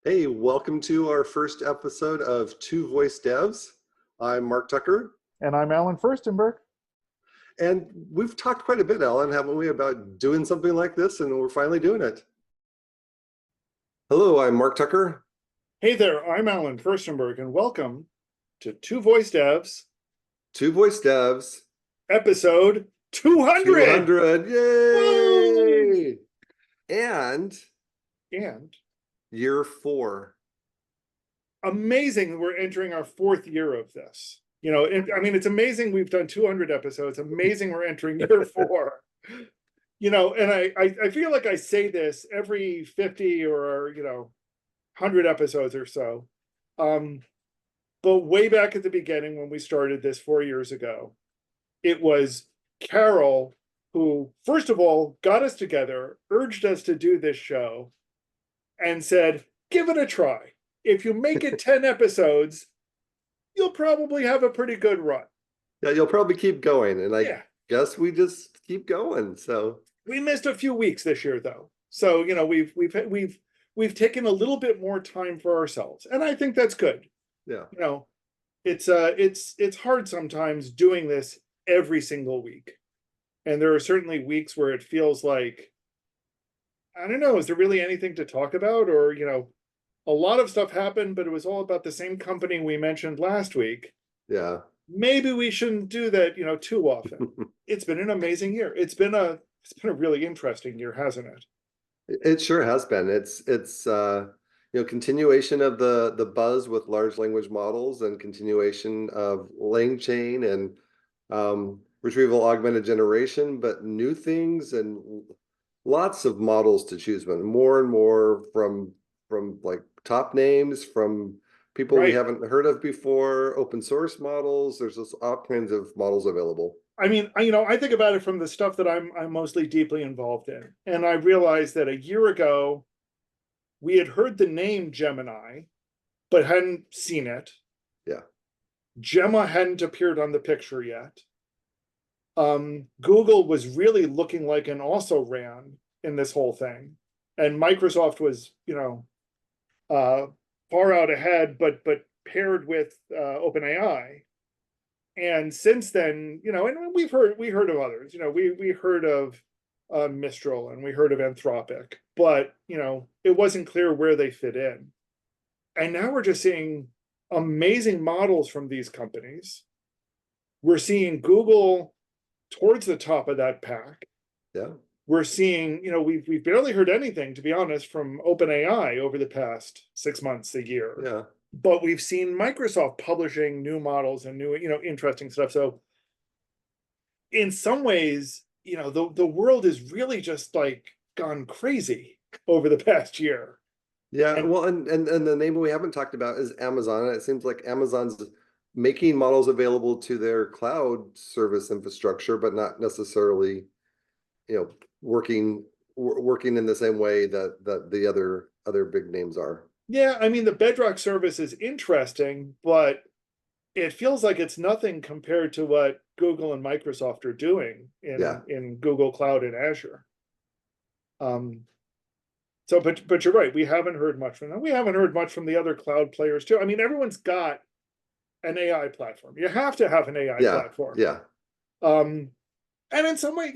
Hey, welcome to our first episode of Two Voice Devs. I'm Mark Tucker, And I'm Allen Firstenberg. and we've talked quite a bit, Alan, haven't we, about doing something like this, and we're finally doing it. Hello, I'm Mark Tucker. Hey there, I'm Allen Firstenberg, and welcome to Two Voice Devs, Two Voice Devs, episode 200. 200, Woo! yay! And And year 4. amazing, we're entering our 4th year of this. It's amazing we've done 200 episodes. Amazing we're entering year 4. And I feel like I say this every 50 or 100 episodes or so. But way back at the beginning when we started this 4 years ago, it was Carol who, first of all, got us together, urged us to do this show, and said, give it a try. If you make it 10 episodes, you'll probably have a pretty good run. Yeah, you'll probably keep going, and Yeah. guess we just keep going. So We missed a few weeks this year, though. So, we've taken a little bit more time for ourselves, and I think that's good. yeah, It's hard sometimes doing this every single week. And there are certainly weeks where it feels like, I don't know, is there really anything to talk about? Or, a lot of stuff happened, but it was all about the same company we mentioned last week. yeah. Maybe we shouldn't do that, too often. It's been an amazing year. It's been a really interesting year, hasn't it? It sure has been. It's continuation of the buzz with large language models and continuation of LangChain and retrieval augmented generation, but new things and lots of models to choose from. More and more from like top names, from people we Right. haven't heard of before, open source models. There's just all kinds of models available. I think about it from the stuff that I'm mostly deeply involved in. And I realized that a year ago, we had heard the name Gemini, but hadn't seen it. Yeah. Gemma hadn't appeared on the picture yet. Google was really looking like an also ran in this whole thing. And Microsoft was, far out ahead, but paired with OpenAI. And since then, and we heard of others. We heard of Mistral and we heard of Anthropic, but it wasn't clear where they fit in. And now we're just seeing amazing models from these companies. We're seeing Google towards the top of that pack. Yeah. We're seeing, we've barely heard anything, to be honest, from OpenAI over the past 6 months, a year. Yeah. But we've seen Microsoft publishing new models and new, interesting stuff. So in some ways, the world is really just like gone crazy over the past year. Yeah, well, and the name we haven't talked about is Amazon. And it seems like Amazon's making models available to their cloud service infrastructure, but not necessarily, working in the same way that the other big names are. Yeah, the Bedrock service is interesting, but it feels like it's nothing compared to what Google and Microsoft are doing in Google Cloud and Azure. So, but you're right. We haven't heard much from them. We haven't heard much from the other cloud players too. Everyone's got an AI platform. You have to have an AI platform. Yeah. And in some way,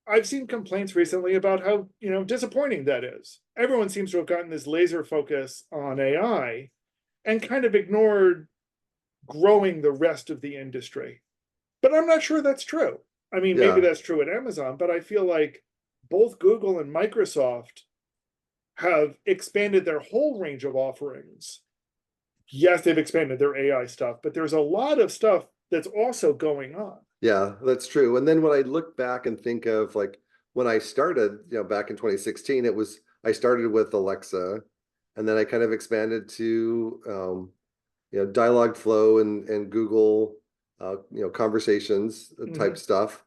I've seen complaints recently about how, disappointing that is. Everyone seems to have gotten this laser focus on AI and kind of ignored growing the rest of the industry. But I'm not sure that's true. Maybe that's true at Amazon, but I feel like both Google and Microsoft have expanded their whole range of offerings. Yes, they've expanded their AI stuff, but there's a lot of stuff that's also going on. Yeah, that's true. And then when I look back and think of like when I started, back in 2016, I started with Alexa, and then I kind of expanded to Dialogflow and Google conversations type stuff.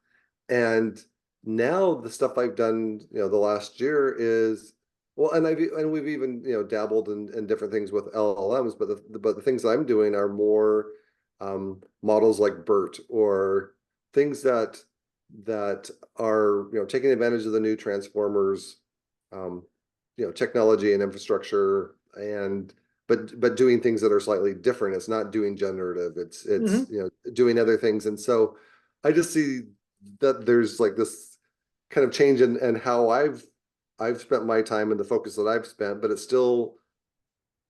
And now the stuff I've done, the last year is, well, and we've even dabbled in different things with LLMs, but the things that I'm doing are more models like BERT, or things that are taking advantage of the new transformers technology and infrastructure and but doing things that are slightly different. It's not doing generative. It's Mhm. doing other things. And so I just see that there's like this kind of change in how I've spent my time and the focus that I've spent, but it's still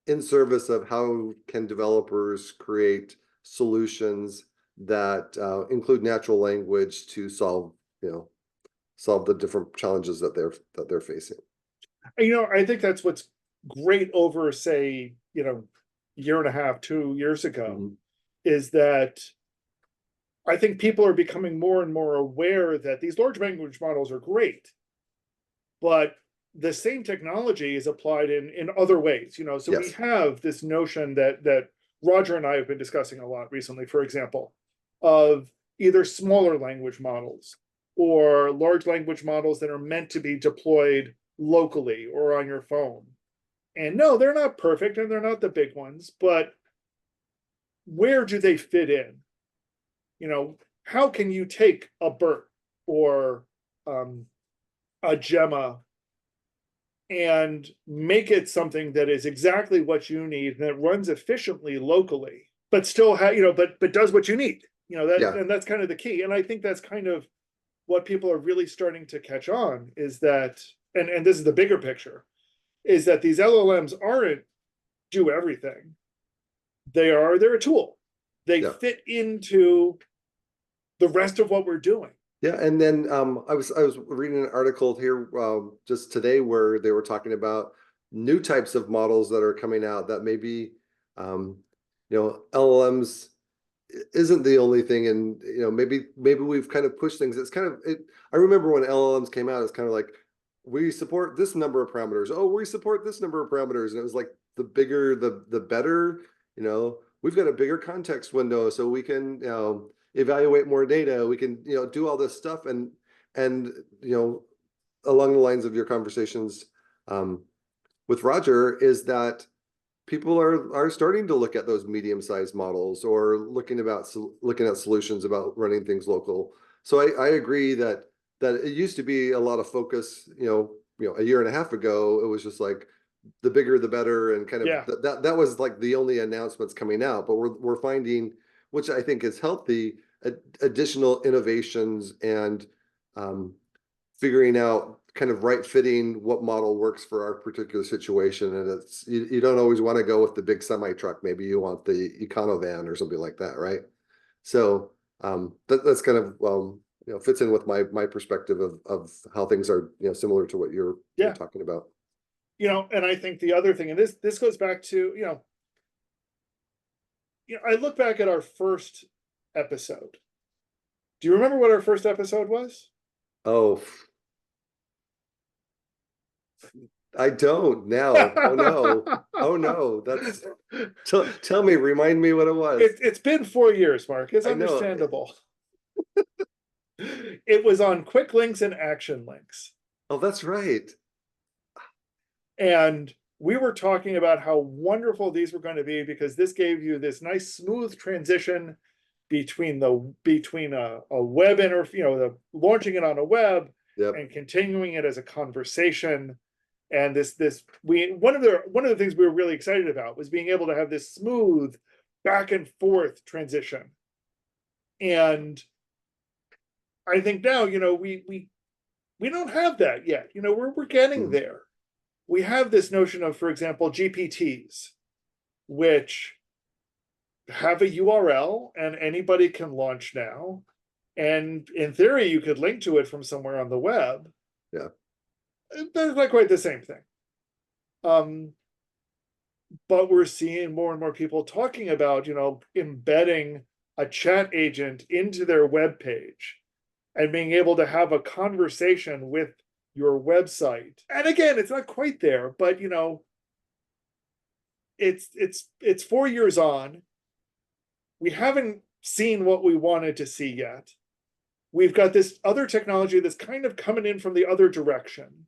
in service of how can developers create solutions that include natural language to solve the different challenges that they're facing. I think that's what's great over, say, year and a half, 2 years ago, Mhm. is that I think people are becoming more and more aware that these large language models are great, but the same technology is applied in other ways. So we Yes. have this notion that Roger and I have been discussing a lot recently, for example, of either smaller language models or large language models that are meant to be deployed locally or on your phone. And no, they're not perfect and they're not the big ones, but where do they fit in? How can you take a BERT or um, a Gemma and make it something that is exactly what you need and that runs efficiently locally, but still but does what you need. Yeah. And that's kind of the key. And I think that's kind of what people are really starting to catch on, is that, and this is the bigger picture, is that these LLMs aren't do everything. They're a tool. They Yeah. fit into the rest of what we're doing. Yeah, and then I was reading an article here just today where they were talking about new types of models that are coming out that maybe um, LLMs isn't the only thing, and maybe we've kind of pushed things. It's kind of it. I remember when LLMs came out, it's kind of like we support this number of parameters. Oh, we support this number of parameters, and it was like the bigger the better. We've got a bigger context window, so we can evaluate more data. We can do all this stuff, and along the lines of your conversations um, with Roger is that people are starting to look at those medium-sized models or looking at solutions about running things local. So I agree that it used to be a lot of focus, a year and a half ago, it was just like the bigger the better, and kind of Yeah. that was like the only announcements coming out. But we're finding, which I think is healthy, additional innovations and um, figuring out kind of right fitting what model works for our particular situation. And you don't always want to go with the big semi truck. Maybe you want the econovan or something like that, right? So that's kind of fits in with my perspective of how things are similar to what you're Yeah. talking about. And I think the other thing, and this goes back to, I look back at our first episode. Do you remember what our first episode was? Oh, I don't now. Oh no. Oh no. That's tell me, remind me what it was. It's been 4 years, Mark. It's I know. understandable. It was on quick links and action links. Oh, that's right. And we were talking about how wonderful these were going to be, because this gave you this nice smooth transition between a web the launching it on a web Yep. and continuing it as a conversation. And one of the things we were really excited about was being able to have this smooth back and forth transition. And I think now, we don't have that yet. We're getting Mhm. there. We have this notion of, for example, GPTs, which have a URL and anybody can launch now. And in theory, you could link to it from somewhere on the web. Yeah. That's not quite the same thing. But we're seeing more and more people talking about, embedding a chat agent into their web page and being able to have a conversation with your website. And again, it's not quite there, but it's 4 years on. We haven't seen what we wanted to see yet. We've got this other technology that's kind of coming in from the other direction.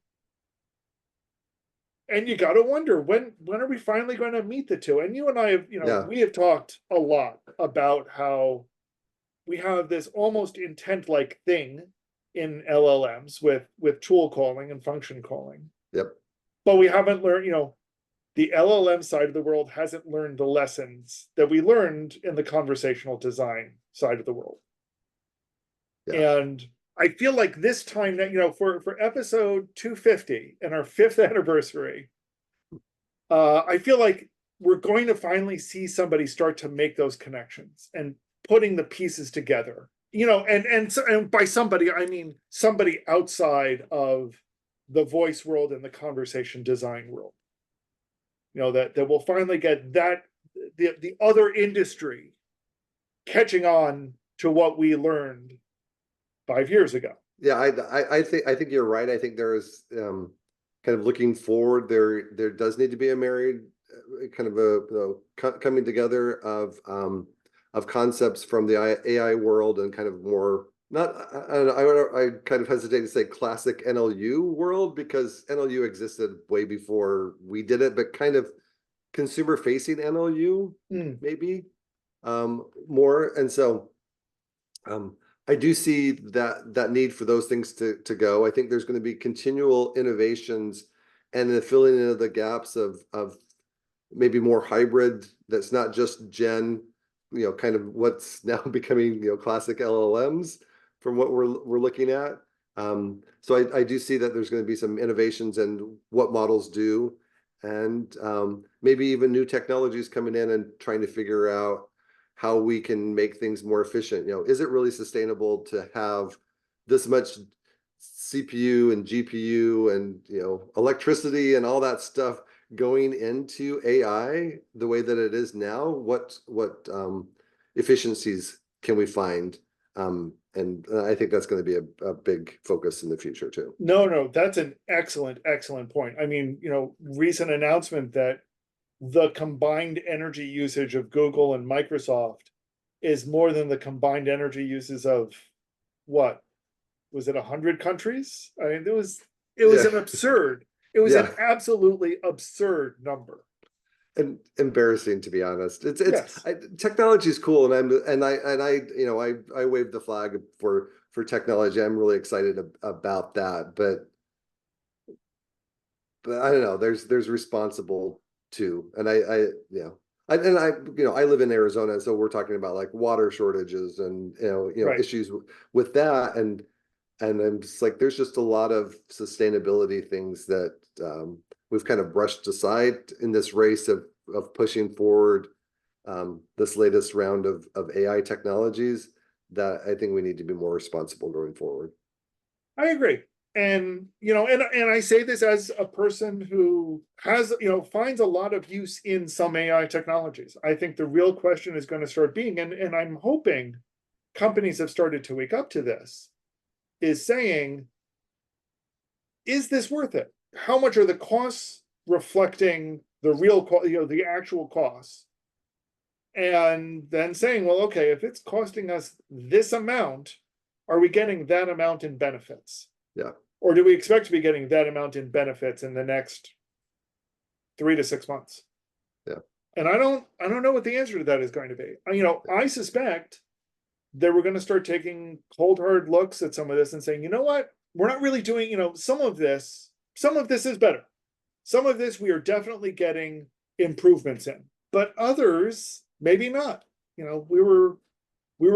And you got to wonder, when are we finally going to meet the two? And you and I have, Yeah. we have talked a lot about how we have this almost intent-like thing in LLMs with tool calling and function calling, Yep. but we haven't learned, the LLM side of the world hasn't learned the lessons that we learned in the conversational design side of the world. Yeah. And I feel like this time that, for episode 250 and our 5th anniversary, I feel like we're going to finally see somebody start to make those connections and putting the pieces together. And by somebody, I mean somebody outside of the voice world and the conversation design world. That we'll finally get that the other industry catching on to what we learned 5 years ago. Yeah, I think you're right. I think there is kind of looking forward. There does need to be a married kind of coming together of concepts from the AI world and kind of more not I kind of hesitate to say classic NLU world, because NLU existed way before we did it, but kind of consumer facing NLU maybe more. And so I do see that need for those things to go. I think there's going to be continual innovations and the filling in of the gaps of maybe more hybrid. That's not just kind of what's now becoming classic LLMs from what we're looking at. So I do see that there's going to be some innovations in what models do, and maybe even new technologies coming in and trying to figure out how we can make things more efficient. Is it really sustainable to have this much CPU and GPU and electricity and all that stuff going into AI the way that it is now? What efficiencies can we find? And I think that's going to be a big focus in the future too. No, that's an excellent point. I mean, recent announcement that the combined energy usage of Google and Microsoft is more than the combined energy uses of what was it 100 countries? I mean, it was an absurd. It was an absolutely absurd number. And embarrassing, to be honest. Yes. Technology is cool, and I wave the flag for technology. I'm really excited about that, but I don't know. There's responsible too, and I live in Arizona, so we're talking about like water shortages and Right. issues with that, and I'm just like, there's just a lot of sustainability things that we've kind of brushed aside in this race of pushing forward this latest round of AI technologies, that I think we need to be more responsible going forward. I agree. And and I say this as a person who has finds a lot of use in some AI technologies. I think the real question is going to start being, and I'm hoping companies have started to wake up to this, is saying, is this worth it? How much are the costs reflecting the real the actual costs? And then saying, well, okay, if it's costing us this amount, are we getting that amount in benefits? Yeah. Or do we expect to be getting that amount in benefits in the next 3 to 6 months? Yeah. And I don't know what the answer to that is going to be. I suspect that we're going to start taking cold hard looks at some of this and saying, you know what, we're not really doing, some of this is better. Some of this we are definitely getting improvements in, but others maybe not. We were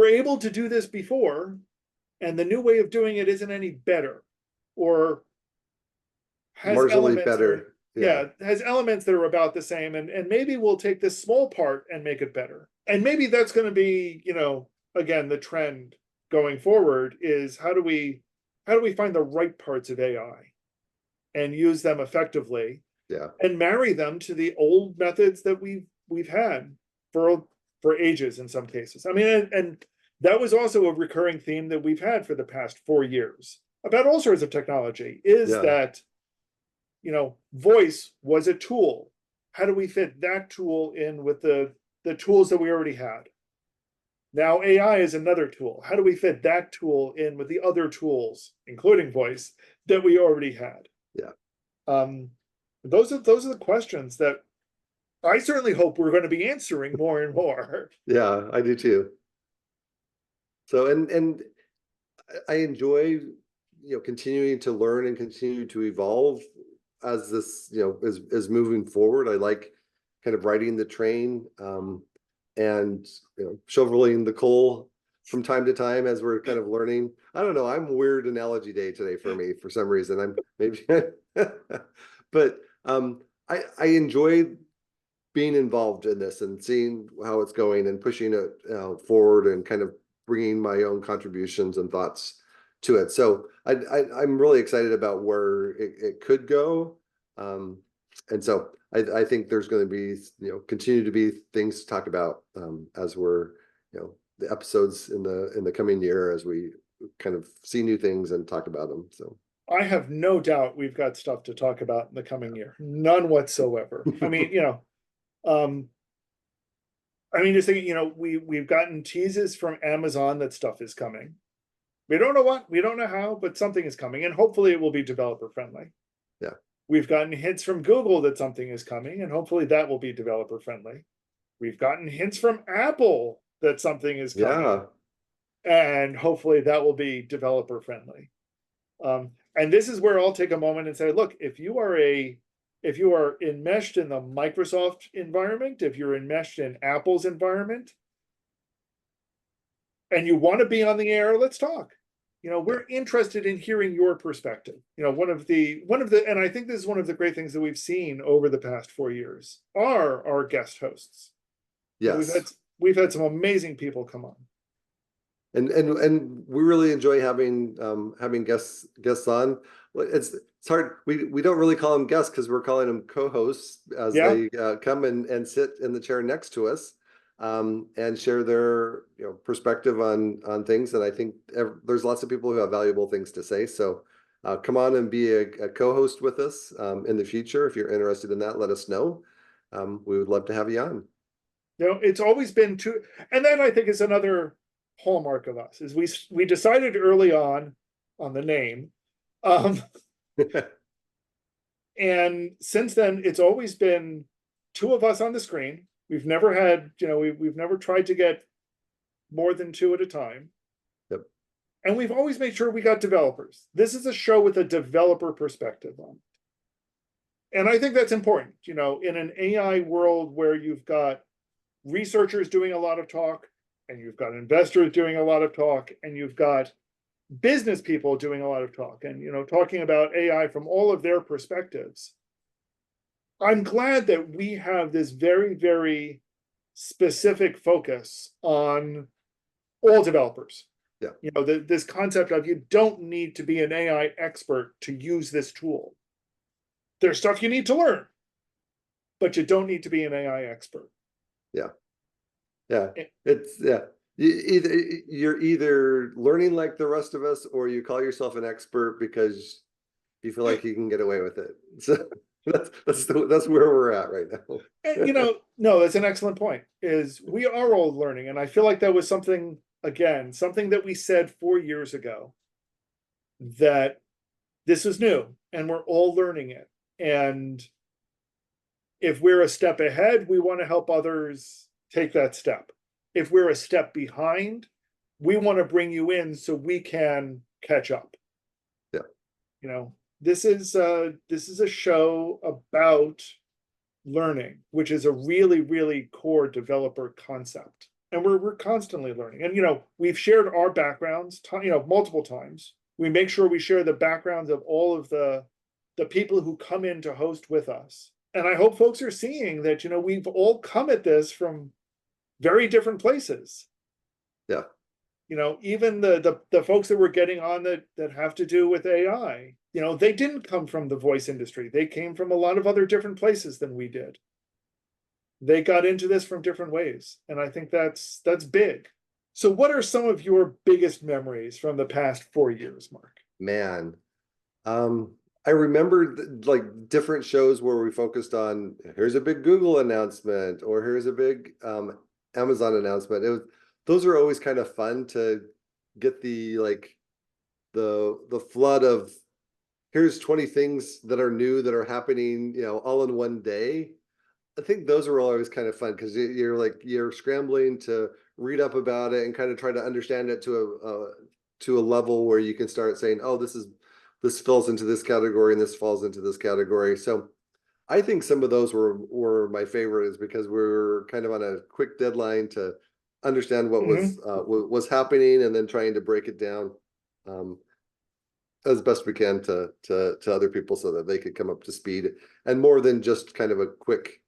able to do this before, and the new way of doing it isn't any better, or has marginally elements better. has elements that are about the same, and maybe we'll take this small part and make it better. And maybe that's going to be, again, the trend going forward is how do we find the right parts of AI and use them effectively, and marry them to the old methods that we've had for ages in some cases. I mean, and that was also a recurring theme that we've had for the past 4 years about all sorts of technology, is that voice was a tool. How do we fit that tool in with the tools that we already had? Now AI is another tool. How do we fit that tool in with the other tools, including voice, that we already had? Those are the questions that I certainly hope we're going to be answering more and more. Yeah, I do too. So and I enjoy continuing to learn and continue to evolve as this, is moving forward. I like kind of riding the train, and shoveling the coal from time to time as we're kind of learning. I don't know. I'm weird analogy day today for me for some reason. I'm maybe, but I enjoy being involved in this and seeing how it's going and pushing it forward and kind of bringing my own contributions and thoughts to it. So I'm really excited about where it could go. And so I think there's going to be, continue to be things to talk about as we're, the episodes in the coming year as we kind of see new things and talk about them. So I have no doubt we've got stuff to talk about in the coming year. None whatsoever. I mean, just thinking, we've gotten teases from Amazon that stuff is coming. We don't know what, we don't know how, but something is coming, and hopefully it will be developer friendly. Yeah. We've gotten hints from Google that something is coming, and hopefully that will be developer friendly. We've gotten hints from Apple that something is coming, and hopefully that will be developer friendly. And this is where I'll take a moment and say, look, if you are enmeshed in the Microsoft environment, if you're enmeshed in Apple's environment, and you want to be on the air, let's talk. We're interested in hearing your perspective. One of the, and I think this is one of the great things that we've seen over the past 4 years are our guest hosts. Yes. We've had some amazing people come on. And we really enjoy having guests on. It's hard. We don't really call them guests because we're calling them co-hosts as they come and sit in the chair next to us, and share their perspective on things. And I think there's lots of people who have valuable things to say. So come on and be a co-host with us in the future. If you're interested in that, let us know. We would love to have you on. It's always been too, and then I think is another hallmark of us is we decided early on the name, and since then it's always been two of us on the screen. We've never had, we've never tried to get more than two at a time. Yep. And we've always made sure we got developers. This is a show with a developer perspective on it. And I think that's important, in an AI world where you've got researchers doing a lot of talk, and you've got investors doing a lot of talk, and you've got business people doing a lot of talk, and talking about AI from all of their perspectives. I'm glad that we have this very, very specific focus on all developers. Yeah. This concept of you don't need to be an AI expert to use this tool. There's stuff you need to learn, but you don't need to be an AI expert. Yeah. You're either learning like the rest of us, or you call yourself an expert because you feel like you can get away with it. So that's where we're at right now. And, no, that's an excellent point. Is we are all learning, and I feel like that was something that we said 4 years ago, that this is new and we're all learning it. And if we're a step ahead, we want to help others take that step. If we're a step behind, we want to bring you in so we can catch up. Yeah. This is a show about learning, which is a really, really core developer concept. And we're constantly learning. And we've shared our backgrounds, multiple times. We make sure we share the backgrounds of all of the people who come in to host with us. And I hope folks are seeing that, we've all come at this from very different places. Yeah. Even the folks that we're getting on that have to do with AI, they didn't come from the voice industry. They came from a lot of other different places than we did. They got into this from different ways. And I think that's big. So what are some of your biggest memories from the past 4 years, Mark? Man, I remember like different shows where we focused on, here's a big Google announcement, or here's a big Amazon announcement. Those are always kind of fun to get the flood of, here's 20 things that are new that are happening, all in one day. I think those are always kind of fun because you're scrambling to read up about it and kind of try to understand it to a level where you can start saying, oh, this is this falls into this category and this falls into this category. So I think some of those were my favorites because we were kind of on a quick deadline to understand what was happening and then trying to break it down as best we can to other people so that they could come up to speed, and more than just kind of a quick,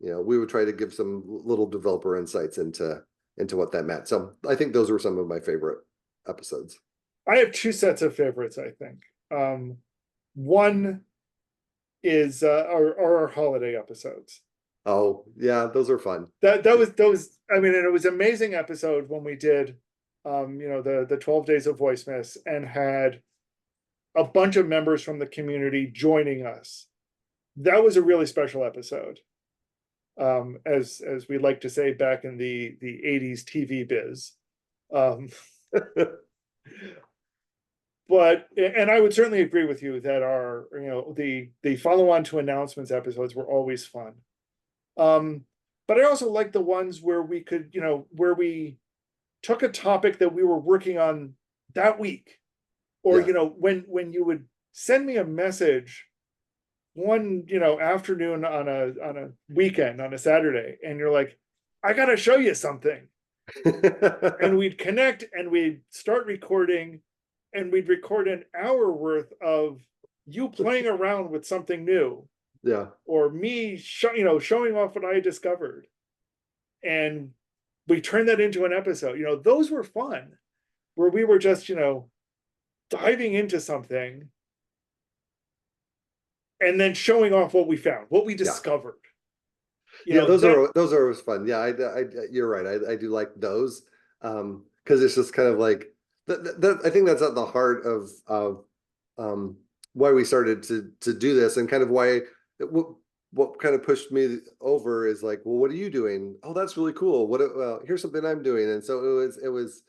we would try to give some little developer insights into what that meant. So I think those were some of my favorite episodes. I have two sets of favorites, I think. One is our holiday episodes. Oh yeah, those are fun. That was I mean, and it was an amazing episode when we did the 12 days of Voice-Miss and had a bunch of members from the community joining us. That was a really special episode. As we like to say back in the 80s TV biz. But and I would certainly agree with you that our the follow-on to announcements episodes were always fun. But I also like the ones where we could, where we took a topic that we were working on that week, or when you would send me a message one afternoon on a weekend, on a Saturday, and you're like, I gotta show you something. And we'd connect and we'd start recording, and we'd record an hour worth of you playing around with something new. Yeah. Or me showing off what I discovered. And we turned that into an episode. Those were fun, where we were just, diving into something and then showing off what we found, what we discovered. Those are always fun. Yeah, you're right. I do like those because it's just kind of like that. I think that's at the heart of why we started to do this, and kind of why what kind of pushed me over is like, well, what are you doing? Oh, that's really cool. Well, here's something I'm doing. And so it was,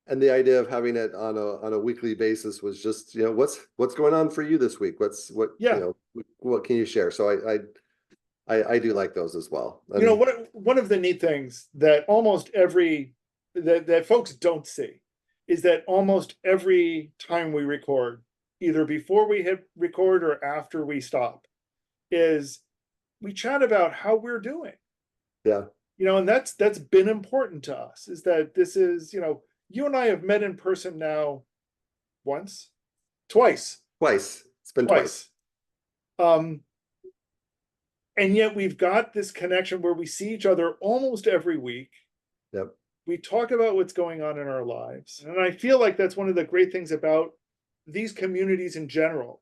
and the idea of having it on a weekly basis was just, what's going on for you this week? What can you share? So I do like those as well. And, one of the neat things that almost that folks don't see is that almost every time we record, either before we hit record or after we stop, is we chat about how we're doing. Yeah. And that's been important to us, is that this is, you and I have met in person now twice. It's been twice. And yet we've got this connection where we see each other almost every week. Yep. We talk about what's going on in our lives. And I feel like that's one of the great things about these communities in general,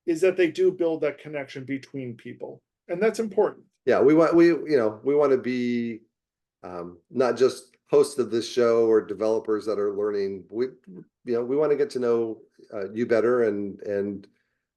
is that they do build that connection between people. And that's important. Yeah, we want to be not just hosts of this show or developers that are learning. We want to get to know you better, and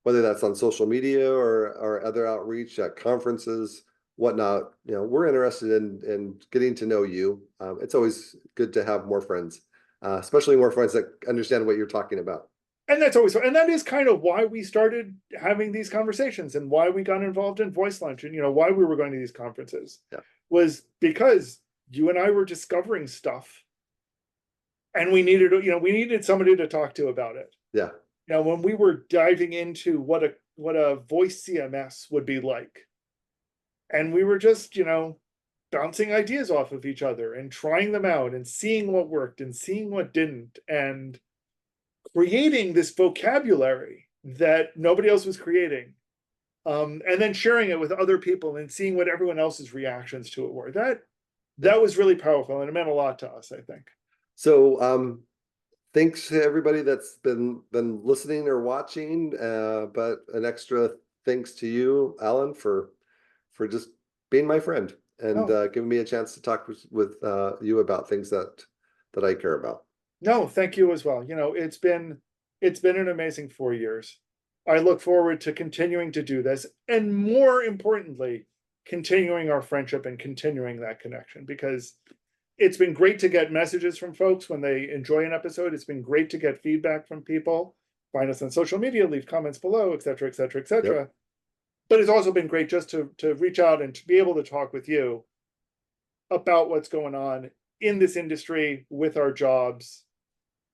whether that's on social media or other outreach at conferences, whatnot, we're interested in getting to know you. It's always good to have more friends, especially more friends that understand what you're talking about. And that's always, and that is kind of why we started having these conversations, and why we got involved in Voice Lunch, and why we were going to these conferences, was because you and I were discovering stuff, and we needed somebody to talk to about it. Yeah. When we were diving into what a voice CMS would be like, and we were just bouncing ideas off of each other and trying them out and seeing what worked and seeing what didn't, and creating this vocabulary that nobody else was creating, and then sharing it with other people and seeing what everyone else's reactions to it were. That was really powerful, and it meant a lot to us, I think. So thanks to everybody that's been listening or watching, but an extra thanks to you, Alan, for just being my friend and giving me a chance to talk with you about things that I care about. No, thank you as well. It's been an amazing 4 years. I look forward to continuing to do this, and more importantly, continuing our friendship and continuing that connection, because it's been great to get messages from folks when they enjoy an episode. It's been great to get feedback from people. Find us on social media, leave comments below, et cetera, et cetera, et cetera. Yep. But it's also been great just to reach out and to be able to talk with you about what's going on in this industry, with our jobs,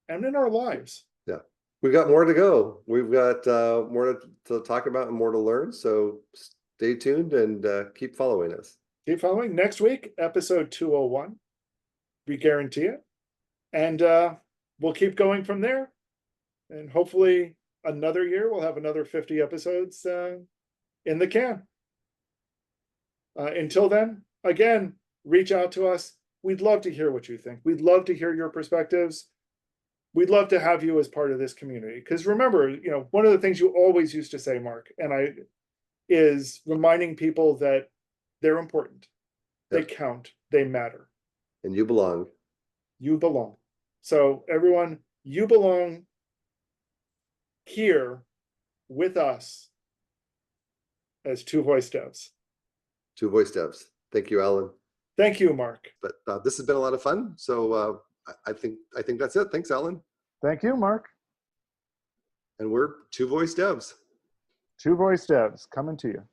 and in our lives. Yeah. We got more to go. We've got more to talk about and more to learn. So stay tuned and keep following us. Keep following. Next week, episode 201. We guarantee it. And we'll keep going from there. And hopefully another year, we'll have another 50 episodes in the can. Until then, again, reach out to us. We'd love to hear what you think. We'd love to hear your perspectives. We'd love to have you as part of this community. Because remember, you know, one of the things you always used to say, Mark, is reminding people that they're important. They count. They matter. And you belong. You belong. So everyone, you belong here with us as Two Voice Devs. Two Voice Devs. Thank you, Alan. Thank you, Mark. But this has been a lot of fun. So I think that's it. Thanks, Alan. Thank you, Mark. And we're Two Voice Devs. Two Voice Devs coming to you.